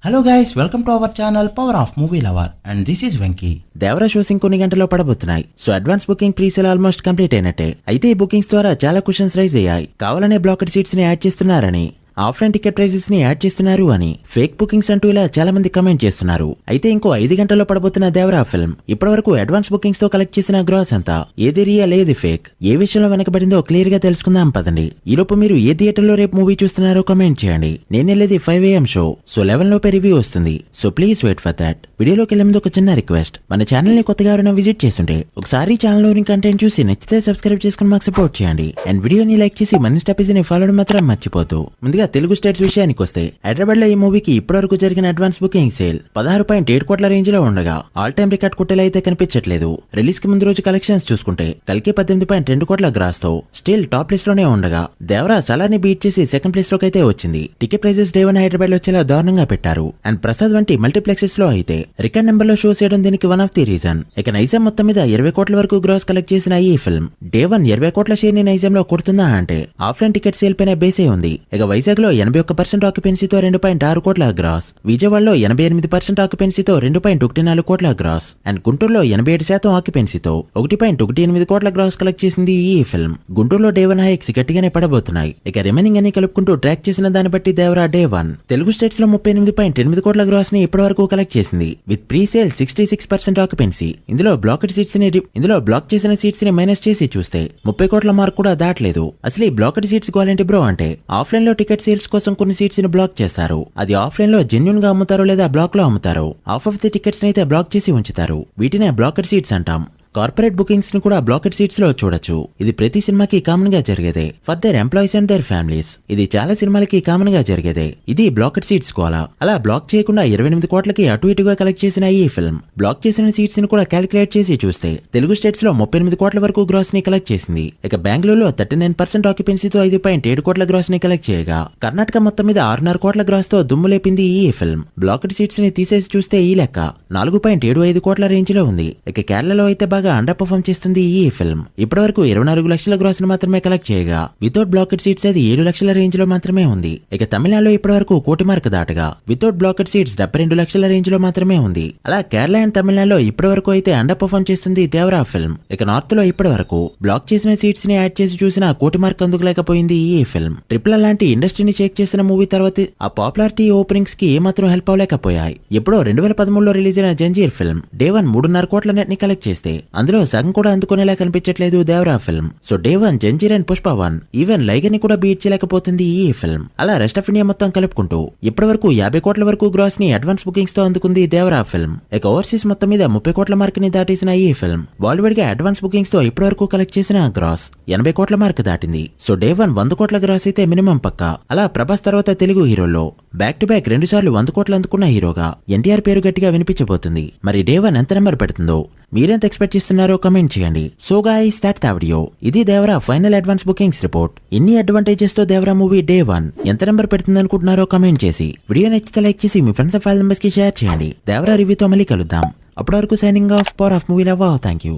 Hello guys, welcome to our channel power of movie lover and this is Venky. Devara shows ఇంకొన్ని గంటల్లో పడబోతున్నాయి. So advance booking pre sale almost complete అయినట్టే. అయితే ఈ bookings ద్వారా చాలా క్వశ్చన్స్ రైజ్ అయ్యాయి. కావాలనే బ్లాకెడ్ సీట్స్ ని యాడ్ చేస్తున్నారని, ఆఫ్లైన్ టికెట్ ప్రైజెస్ ని యాడ్ చేస్తున్నారు అని, ఫేక్ బుకింగ్స్ అంటూ ఇలా చాలా మంది కమెంట్ చేస్తున్నారు. అయితే ఇంకో 5 గంటల్లో పడబోతున్న దేవరా ఫిల్మ్ ఇప్పటి వరకు అడ్వాన్స్ బుకింగ్స్ తో కలెక్ట్ చేసిన గ్రాస్ అంతా ఏది రియల్ ఏది ఫేక్, ఏ విషయంలో వెనకబడిందో క్లియర్ గా తెలుసుకుందాం పదండి. ఈలోపు మీరు ఏ థియేటర్ లో రేపు మూవీ చూస్తున్నారో కమెంట్ చేయండి. నేను వెళ్ళేది 5 AM షో, సో 11 లోపే రివ్యూ వస్తుంది. So please wait for that. వీడియోలోకి వెళ్ళే ముందు ఒక చిన్న రిక్వెస్ట్, మన ఛానల్ ని కొత్తగా ఎవరైనా విజిట్ చేస్తుంటే ఒకసారి ఛానల్ లోని కంటెంట్ చూసి నచ్చితే సబ్స్క్రైబ్ చేసుకుని మాకు సపోర్ట్ చేయండి. అండ్ వీడియోని లైక్ చేసి మన స్టాపీస్ ని ఫాలో మాత్రం మర్చిపోతూ. ముందుగా తెలుగు స్టేట్స్ విషయానికి వస్తే, హైదరాబాద్ లో ఈ మూవీకి ఇప్పటివరకు జరిగిన అడ్వాన్స్ బుకింగ్ సేల్ 16.7 కోట్ల రేంజ్ లో ఉండగా ఆల్ టైమ్ రికార్డ్ కొట్టేలా అయితే కనిపించట్లేదు. రిలీజ్ కి ముందు రోజు కలెక్షన్స్ చూసుకుంటే కల్కి 18.2 కోట్ల గ్రాస్ తో స్టిల్ టాప్ లిస్ట్ లోనే ఉండగా, దేవరా సలార్ని బీట్ చేసి సెకండ్ ప్లేస్ లోకి అయితే వచ్చింది. టికెట్ ప్రైజెస్ డే 1 హైదరాబాద్ లో చాలా దారుణంగా పెట్టారు. అండ్ ప్రసాద్ వంటి మల్టీప్లెక్సెస్ లో అయితే రికార్డ్ నెంబర్ లో షో చేయడం దీనికి వన్ ఆఫ్ ది రీజన్. ఇక నైజాం మొత్తం మీద 20 కోట్ల వరకు గ్రాస్ కలెక్ట్ చేసిన ఈ ఫిల్మ్ డే 1 20 కోట్ల షేర్ ని నైజాం లో కొడుతుందా అంటే ఆఫ్లైన్ టికెట్ సేల్ పైన బేసే ఉంది. ఇక వైజాగ్ లో 81% ఆక్యుపెన్సీతో 2.6 కోట్ల గ్రాస్, విజయవాడలో 88% ఆక్యుపెన్సీతో 2.14 కోట్ల గ్రాస్, అండ్ గుంటూరులో 87% ఆక్యుపెన్సీతో 1.18 కోట్ల గ్రాస్ కలెక్ట్ చేసింది ఈ ఫిల్మ్. గుంటూరులో డే 1 హైక్స్ గట్టిగానే పడబోతున్నాయి. ఇక రిమైనింగ్ అని కలుపుకుంటూ ట్రాక్ చేసిన దాన్ని బట్టి దేవరా డే 1 తెలుగు స్టేట్స్ లో 38.8 కోట్ల గ్రాస్ ని ఇప్పటి వరకు కలెక్ట్ చేసింది. With pre sale 66% occupancy. ఇందులో బ్లాక్ చేసిన సీట్స్ ని మైనస్ చేసి చూస్తే 30 కోట్ల మార్క్ కూడా దాటలేదు. అసలు ఈ బ్లాకెడ్ సీట్స్ క్వాలిటీ బ్రో అంటే, ఆఫ్లైన్ లో టికెట్ సేల్స్ కోసం కొన్ని సీట్స్ ని బ్లాక్ చేస్తారు. అది ఆఫ్లైన్ లో జెన్యూన్ గా అమ్ముతారో లేదా బ్లాక్ లో అమ్ముతారో. హాఫ్ ఆఫ్ ది టికెట్స్ అయితే బ్లాక్ చేసి ఉంచుతారు. వీటినే బ్లాకెడ్ సీట్స్ అంటాం. కార్పొరేట్ బుకింగ్స్ ని కూడా బ్లాకెడ్ సీట్స్ లో చూడొచ్చు. ఇది ప్రతి సినిమాకి కామన్ గా జరిగేదే. For their employees and their families ఇది చాలా సినిమాలకి కామన్ గా జరిగేదే. ఇది బ్లాకెడ్ సీట్స్ కోలా. అలా బ్లాక్ చేయకుండా 28 కోట్లకి అటు ఇటుగా కలెక్ట్ చేసిన ఈ ఫిల్మ్ బ్లాక్ చేసిన సీట్స్ ని కూడా క్యాలిక్యులేట్ చేసి చూస్తే తెలుగు స్టేట్స్ లో 38 కోట్ల వరకు గ్రాస్ ని కలెక్ట్ చేసింది. ఇక బెంగళూరులో 39% ఆక్యుపెన్సీతో 5.7 కోట్ల గ్రాస్ ని కలెక్ట్ చేయగా, కర్ణాటక మొత్తం మీద 6.5 కోట్ల గ్రాస్ తో దుమ్ము లేపింది ఈ ఫిల్మ్. బ్లాకెడ్ సీట్స్ ని తీసేసి చూస్తే ఈ లెక్క 4.75 కోట్ల రేంజ్ లో ఉంది. ఇక కేరళలో అయితే బాగా అండర్ పర్ఫార్మ్ చేస్తుంది ఈ ఫిల్మ్. ఇప్పటి వరకు 24 లక్షల గ్రాస్ ని మాత్రమే కలెక్ట్ చేయగా, వితౌట్ బ్లాకెడ్ సీట్స్ అది 7 లక్షల రేంజ్ లో మాత్రమే ఉంది. ఇక తమిళనాడులో ఇప్పటి వరకు 1 కోటి మార్క్ దాటగా, వితౌట్ బ్లాకెడ్ సీట్స్ 72 లక్షల రేంజ్ లో మాత్రమే ఉంది. అలా కేరళ అండ్ తమిళనాడులో ఇప్పటి వరకు అయితే అండర్ పర్ఫార్మ్ చేస్తుంది దేవరా ఫిల్మ్. ఇక నార్త్ లో ఇప్పటి వరకు బ్లాక్ చేసిన సీట్స్ ని యాడ్ చేసి చూసిన 1 కోటి మార్క్ అందుకోలేకపోయింది ఈ ఫిల్మ్. ట్రిపుల్ లాంటి ఇండస్ట్రీని షేక్ చేసిన మూవీ తర్వాత ఆ పాపులారిటీ ఓపెనింగ్స్ కి ఏమాత్రం హెల్ప్ అవ్వలేకపోయాయి. ఎప్పుడో 2013లో రిలీజ్ అయిన జంజీర్ ఫిల్మ్ డే 1 3.5 కోట్ల నెట్ ని కలెక్ట్ చేస్తే అందులో సగం కూడా అందుకునేలా కనిపించట్లేదు Devara film. So day 1 Zanjeer and Pushpa 1 even Liger ని కూడా బీట్ చేయలేకపోతుంది ఈ ఫిల్మ్. అలా రెస్ట్ ఆఫ్ ఇండియా మొత్తం కలుపుకుంటూ ఇప్పటి వరకు 50 కోట్ల వరకు గ్రాస్ ని అడ్వాన్స్ బుకింగ్స్ తో అందుకుంది దేవరా ఫిల్మ్. ఇక ఓవర్సీస్ మొత్తం మీద 30 కోట్ల మార్క్ ని దాటేసిన ఈ ఫిల్మ్ బాలీవుడ్ గా అడ్వాన్స్ బుకింగ్స్ తో ఇప్పటి వరకు కలెక్ట్ చేసిన గ్రాస్ 80 కోట్ల మార్క్ దాటింది. సో డే 1 100 కోట్ల గ్రాస్ అయితే మినిమం పక్కా. అలా ప్రభాస్ తర్వాత తెలుగు హీరోలో బ్యాక్ టు బ్యాక్ 2 సార్లు 100 కోట్లు అందుకున్న హీరోగా ఎన్టీఆర్ పేరు గట్టిగా వినిపించబోతుంది. మరి డే 1 ఎంత నెంబర్ పెడుతుందో మీరెంత ఎక్స్పెక్ట్ చేస్తున్నారో కమెంట్ చేయండి. So guys, that the video. ఇది Devara final advance bookings report. ఇన్ని అడ్వాంటేజెస్ తో దేవరా మూవీ డే 1 ఎంత నెంబర్ పెడుతుంది అనుకుంటున్నారో కమెంట్ చేసి, వీడియో నచ్చితే లైక్ చేసి మీ ఫ్రెండ్స్ అండ్ ఫ్యామిలీ మెంబర్స్ కి షేర్ చేయండి. దేవరా రివ్యూతో మళ్ళీ కలుద్దాం. అప్పటి వరకు signing off, power of movie lover. Thank you.